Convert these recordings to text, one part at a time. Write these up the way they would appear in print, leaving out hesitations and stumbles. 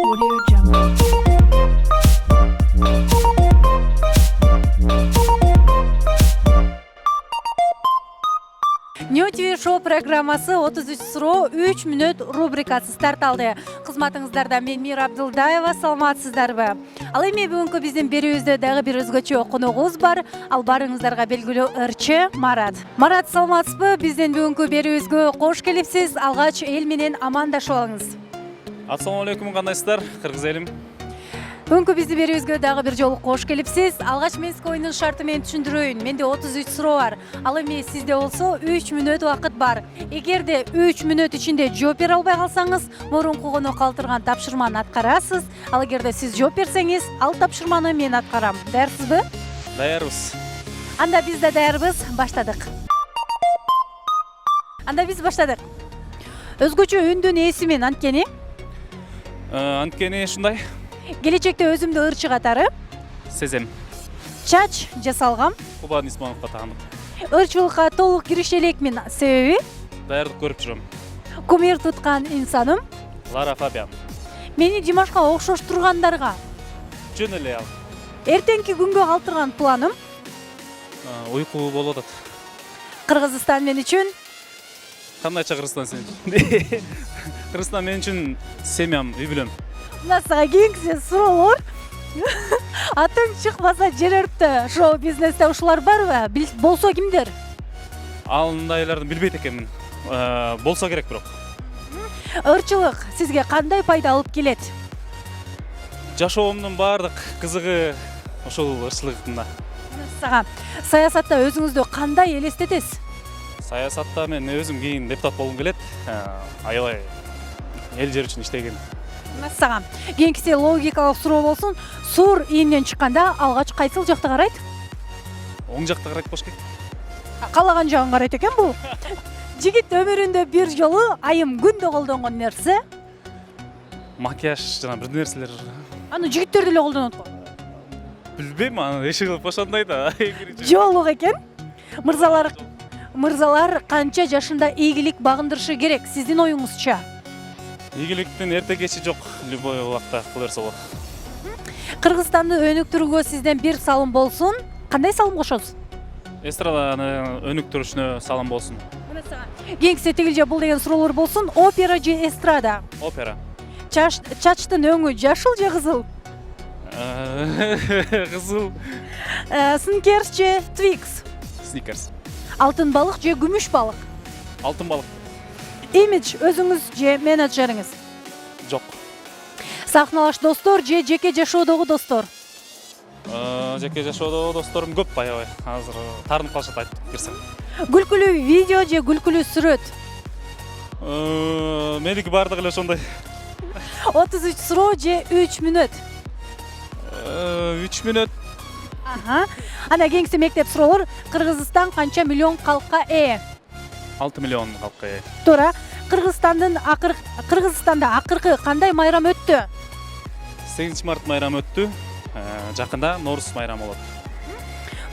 Audio Jungle. New TV Show программасы 33 суроо 3 мүнөт рубрикасы старт алды. Кызматыңыздарда мен Мира Абдылдаева, саламатсыздарбы? Ал эми бүгүнкү биздин берүүбүздө дагы бир өзгөчө коногубуз бар. Ал барыңыздарга белгилүү ырчы Марат. Марат, саламатсызбы? Биздин бүгүнкү берүүбүзгө кош келипсиз. Алгач эл менен амандашып алыңыз. Ассаламу алейкум, кандайсыздар? Кыргыз элим. Бүгүнкү биздин берүүбүзгө дагы бир жолу кош келипсиз. Алгач мен сизге оюндун шарты менен түшүндүрөйүн. Менде 33 суроо бар. Ал эми сизде болсо 3 мүнөт убакыт бар. Эгерде 3 мүнөт ичинде жооп бере албай калсаңыз, мурунку конок калтырган тапшырманы аткарасыз. Ал эгерде сиз жооп берсеңиз, ал тапшырманы мен аткарам. Даярсызбы? Даярбыз. Анда биз да даярбыз. Баштадык. Өзгөчө үндүн ээси мен анткени Анткени ушундай келечекте өзүмдү ырчы катары сезем. чач жасалгам. Кубан Исмановго таандык. Ырчылыкка толук киреше элекмин. Себеби Даярдык көрүп жүрөм. кумир туткан инсаным. Лара Фабиан. Мени Димашка окшош тургандарга Жөн эле ал. эртеңки күнгө калтырган планым Уйку болуп атат. Кыргызстан мен үчүн Кандайча Кыргызстан сен үчүн? Кыргызстан мен үчүн семьям, үй бүлөм. мына сага кийинки суроолор. Атың чыкпаса жер өрттө шоу бизнесте ушулар барбы? Болсо кимдер? Андайларды билбейт экенмин. Болсо керек бирок. Ырчылык сизге кандай пайда алып келет? Жашоомдун баардык кызыгы ошол ырчылыгында. Сага саясатта өзүңүздү кандай элестетесиз? Саясатта мен өзүм кийин депутат болгум келет. Аябай эл жер үчүн иштеген. Сага кийинкиси логикалык суроо болсун. Суур ийинен чыкканда алгач кайсыл жакты карайт? Оң жакта карайт болуш керек. Каалаган жагын карайт экен бул. Жигит өмүрүндө бир жолу айым күндө колдонгон нерсе? Макияж жана бир нерселер. Аны жигиттер деле колдонот го. Билбейм, аны эшик кылып ошондой да. Жоолук экен. Мырзалар канча жашында ийгилик багындырышы керек сиздин оюңузча? Ийгиликтин эрте кечи жок, любой убакта кыла берсе болот. Кыргызстанды өнүктүрүүгө сизден бир салым болсун. Кандай салым кошосуз? Эстраданы өнүктүрүшүнө салым болсун. Кийинкиси тигилже бул деген суроолор болсун. Опера же эстрада? Опера. Чачтын өңү жашыл же кызыл? Кызыл. Сникерс же Твикс? Сникерс. Алтын балык же күмүш балык? Алтын балык. Имидж өзүңүз же менеджериңиз? Жок. Сахналаш достор же жеке жашоодогу достор? Жеке жашоодогу досторум көп аябай. Азыр таарынып калышат айтып берсем. Күлкүлүү видео же күлкүлүү сүрөт? Меники баардыгы эле ошондой. 33 суроо же 3 мүнөт? 3 мүнөт. Ана кийинкиси мектеп суроолор. Кыргызстан канча миллион калкка ээ? 6 миллион калкка ээ. Туура. Кыргызстанда акыркы кандай майрам өттү? 8 март майрамы өттү. Жакында Норус майрамы болот.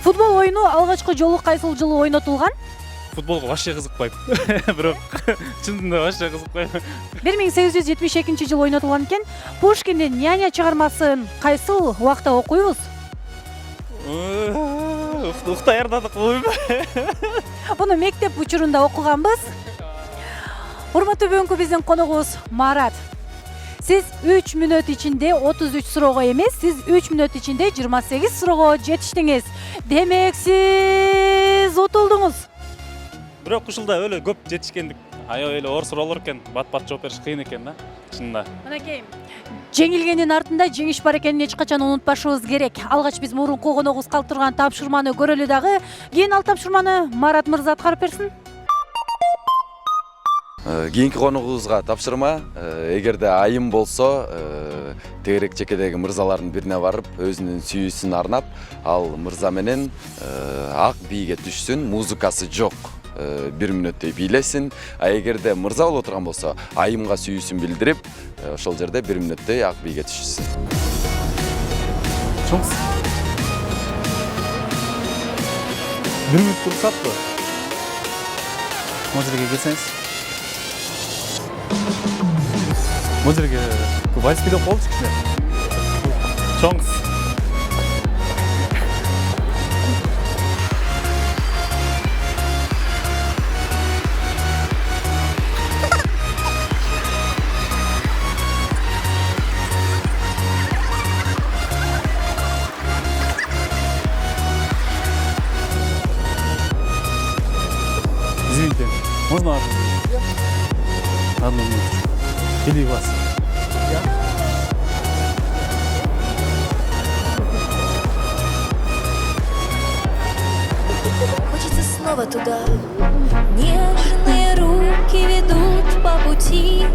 Футбол оюну алгачкы жолу кайсыл жылы ойнотулган? Футболго вообще кызыкпайм. Бирок чындыгында вообще кызыкпайм. 1872 жылы ойнотулган экен. Пушкиндин Няня чыгармасын кайсыл убакта окуйбуз? Даярдадык болбойбу? Буну мектеп учурунда окуганбыз. Урматтуу бүгүнкү биздин коногубуз Марат. Сиз 3 мүнөт ичинде 33 суроого эмес, сиз 3 мүнөт ичинде 28 суроого жетиштиңиз. Демек, сиз утулдуңуз. Бирок ушулда өлө көп жетишкендик. Аябай эле оор суроолор экен, бат-бат жооп бериш кыйын экен да. Чынында. Мынакей. Жеңилгендин артында жеңиш бар экенин эч качан унутпашыбыз керек. Алгач биз мурунку коногубуз калтырган тапшырманы көрөлү дагы. Кийин ал тапшырманы Марат мырза аткарып берсин. Кийинки коногубузга тапшырма, эгерде айым болсо, тегерек чекедеги мырзалардын бирине барып, өзүнүн сүйүүсүн арнап, ал мырза менен ак бийге түшсүн, музыкасы жок. 1 мүнөттөй бийлесин. А эгерде мырза боло турган болсо, айымга сүйүүсүн билдирип, ошол жерде 1 мүнөттөй ак бийге түшсүн. Чоңс. 1 мүнөт турсатпы? Мына жерге келсеңиз. Мына жерге вальс билеп болчу кичине. Чоң кыз. Извините, можно одну минуту? Одну минуту. Или вас? Хочется снова туда. Нежные руки ведут по пути,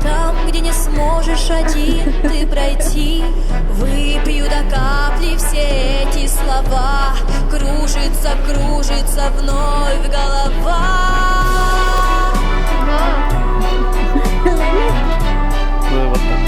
там, где не сможешь один ты пройти. Выпью до капли все эти слова. Кружится, кружится вновь голова. Вот так.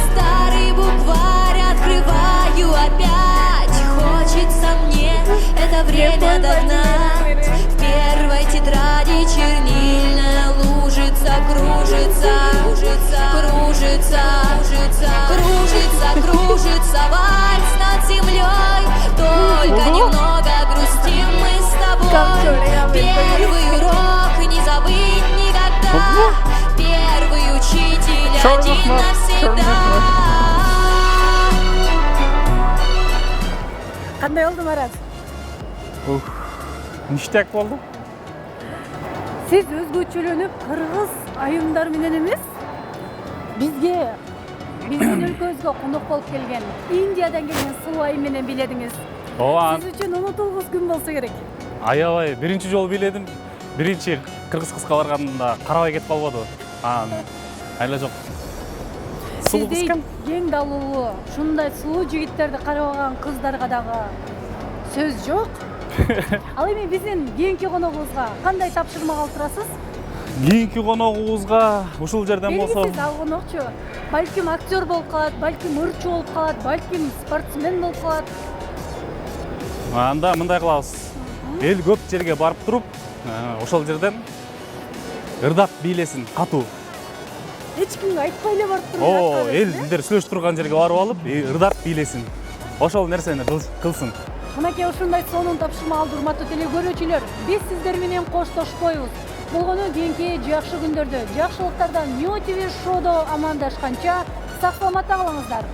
Старый букварь открываю опять. Хочется мне это время догнать. В первой тетради чернильная лужица. Кружится, кружится, кружится, кружится, кружится, кружится вальс над землей. Только немного грустим мы с тобой. Первый урок не забыть никогда. Первый учитель один навсегда. Кандай болду Марат? Ништяк болду. Сиз өзгөчөлөнүп кыргыз айымдар менен эмес, биздин өлкөбүзгө конок болуп келген Индиядан келген суу айым менен бийледиңиз. Ооба. Сиз үчүн унутулгус күн болсо керек. Аябай, биринчи жолу бийледим. Биринчи кыргыз кызга барганда карабай кетип калбады. Айла жок. Сиздей кең далылуу, ушундай сулуу жигиттерди карабаган кыздарга дагы сөз жок. Ал эми биздин кийинки коногубузга кандай тапшырма калтырасыз? Кийинки коногубузга ушул жерден болсо. Белгисиз ал конокчу. Балким актер болуп калат, балким ырчы болуп калат, балким спортсмен болуп калат. Анда мындай кылабыз. Эл көп жерге барып туруп, ошол жерден ырдап бийлесин, катуу. Эч кимге айтпай эле барып туруп О, элдер сүйлөшүп турган жерге барып алып, ырдап бийлесин. Ошол нерсени кылсын. Мынакей ушундай сонун тапшырма алды урматтуу теле көрүүчүлөр. Биз сиздер менен коштошпойбуз. Болгону кийинки жакшы күндөрдө, жакшылыктардан Нью ТВ шоудо амандашканча сак саламатта калыңыздар.